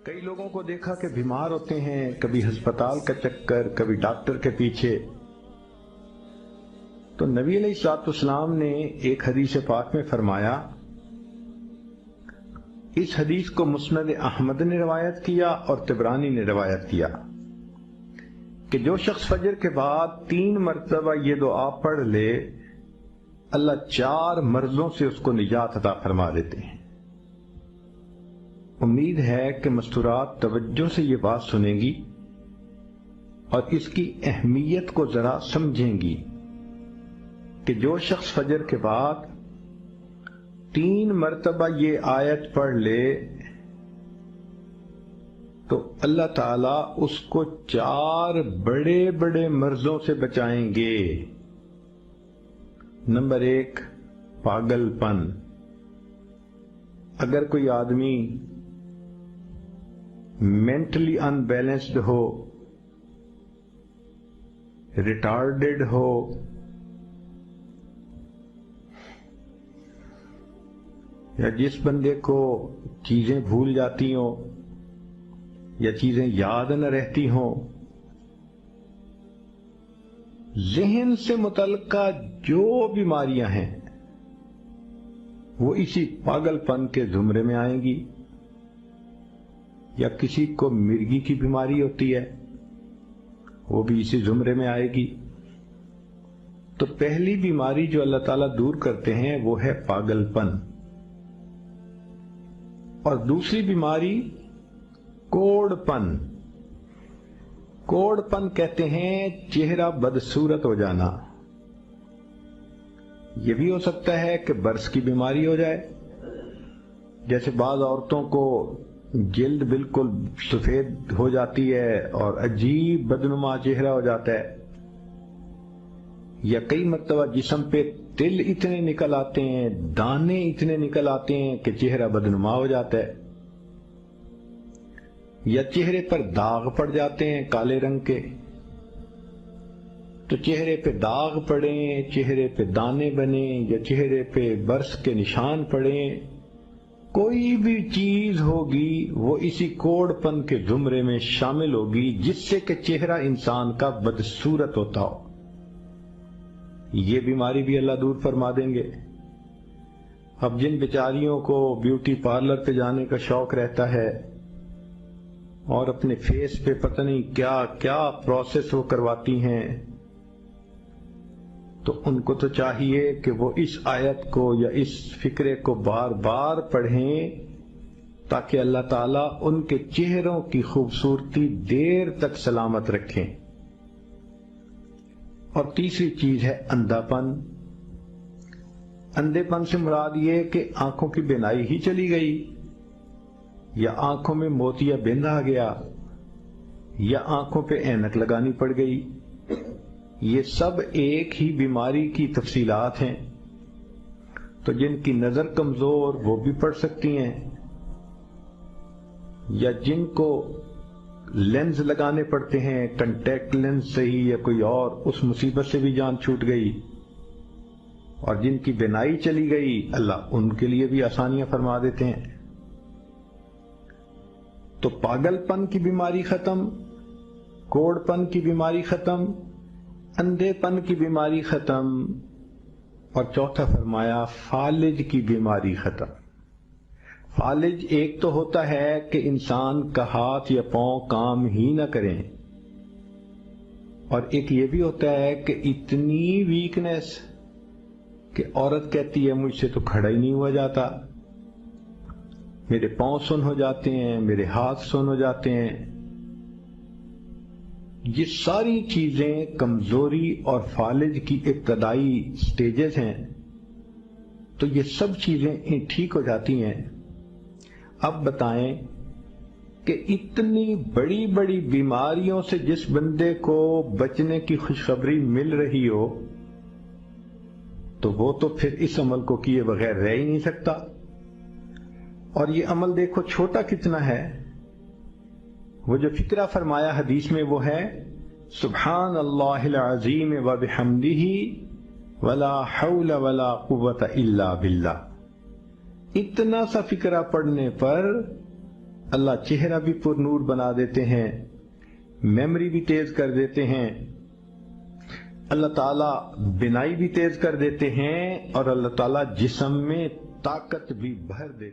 کئی لوگوں کو دیکھا کہ بیمار ہوتے ہیں، کبھی ہسپتال کا چکر، کبھی ڈاکٹر کے پیچھے. تو نبی علیہ الصلوۃ والسلام نے ایک حدیث پاک میں فرمایا، اس حدیث کو مسند احمد نے روایت کیا اور طبرانی نے روایت کیا کہ جو شخص فجر کے بعد 3 مرتبہ یہ دعا پڑھ لے، اللہ 4 مرضوں سے اس کو نجات عطا فرما دیتے ہیں. امید ہے کہ مستورات توجہ سے یہ بات سنیں گی اور اس کی اہمیت کو ذرا سمجھیں گی کہ جو شخص فجر کے بعد 3 مرتبہ یہ آیت پڑھ لے تو اللہ تعالیٰ اس کو 4 بڑے بڑے مرضوں سے بچائیں گے. نمبر 1، پاگل پن. اگر کوئی آدمی مینٹلی ان بیلنسڈ ہو، ریٹارڈڈ ہو، یا جس بندے کو چیزیں بھول جاتی ہوں یا چیزیں یاد نہ رہتی ہوں، ذہن سے متعلقہ جو بیماریاں ہیں وہ اسی پاگل پن کے زمرے میں آئیں گی. یا کسی کو مرگی کی بیماری ہوتی ہے، وہ بھی اسی زمرے میں آئے گی. تو پہلی بیماری جو اللہ تعالیٰ دور کرتے ہیں وہ ہے پاگل پن. اور دوسری بیماری کوڑ پن. کوڑ پن کہتے ہیں چہرہ بدصورت ہو جانا. یہ بھی ہو سکتا ہے کہ برس کی بیماری ہو جائے، جیسے بعض عورتوں کو جلد بالکل سفید ہو جاتی ہے اور عجیب بدنما چہرہ ہو جاتا ہے، یا کئی مرتبہ جسم پہ تل اتنے نکل آتے ہیں، دانے اتنے نکل آتے ہیں کہ چہرہ بدنما ہو جاتا ہے، یا چہرے پر داغ پڑ جاتے ہیں کالے رنگ کے. تو چہرے پہ داغ پڑیں، چہرے پہ دانے بنیں، یا چہرے پہ برس کے نشان پڑیں، کوئی بھی چیز ہوگی وہ اسی کوڑ پن کے زمرے میں شامل ہوگی جس سے کہ چہرہ انسان کا بدصورت ہوتا ہو. یہ بیماری بھی اللہ دور فرما دیں گے. اب جن بیچاریوں کو بیوٹی پارلر پہ جانے کا شوق رہتا ہے اور اپنے فیس پہ پتہ نہیں کیا کیا پروسیس وہ کرواتی ہیں، تو ان کو تو چاہیے کہ وہ اس آیت کو یا اس فکرے کو بار بار پڑھیں تاکہ اللہ تعالیٰ ان کے چہروں کی خوبصورتی دیر تک سلامت رکھیں. اور تیسری چیز ہے اندھا پن. اندھے پن سے مراد یہ کہ آنکھوں کی بینائی ہی چلی گئی، یا آنکھوں میں موتیا بند آ گیا، یا آنکھوں پہ اینک لگانی پڑ گئی. یہ سب ایک ہی بیماری کی تفصیلات ہیں. تو جن کی نظر کمزور وہ بھی پڑھ سکتی ہیں، یا جن کو لینز لگانے پڑتے ہیں، کنٹیکٹ لینز سے ہی یا کوئی اور، اس مصیبت سے بھی جان چھوٹ گئی. اور جن کی بینائی چلی گئی اللہ ان کے لیے بھی آسانیاں فرما دیتے ہیں. تو پاگل پن کی بیماری ختم، کوڑ پن کی بیماری ختم، اندھے پن کی بیماری ختم، اور چوتھا فرمایا فالج کی بیماری ختم. فالج ایک تو ہوتا ہے کہ انسان کا ہاتھ یا پاؤں کام ہی نہ کریں، اور ایک یہ بھی ہوتا ہے کہ اتنی ویکنس کہ عورت کہتی ہے مجھ سے تو کھڑا ہی نہیں ہوا جاتا، میرے پاؤں سن ہو جاتے ہیں، میرے ہاتھ سن ہو جاتے ہیں. یہ ساری چیزیں کمزوری اور فالج کی ابتدائی سٹیجز ہیں. تو یہ سب چیزیں ٹھیک ہو جاتی ہیں. اب بتائیں کہ اتنی بڑی بڑی بیماریوں سے جس بندے کو بچنے کی خوشخبری مل رہی ہو تو وہ تو پھر اس عمل کو کیے بغیر رہ ہی نہیں سکتا. اور یہ عمل دیکھو چھوٹا کتنا ہے. وہ جو فکرہ فرمایا حدیث میں وہ ہے سبحان اللہ العظیم وبحمدہ ولا حول ولا قوت الا باللہ. اتنا سا فکرہ پڑھنے پر اللہ چہرہ بھی پر نور بنا دیتے ہیں، میموری بھی تیز کر دیتے ہیں، اللہ تعالیٰ بینائی بھی تیز کر دیتے ہیں، اور اللہ تعالیٰ جسم میں طاقت بھی بھر دیتے ہیں۔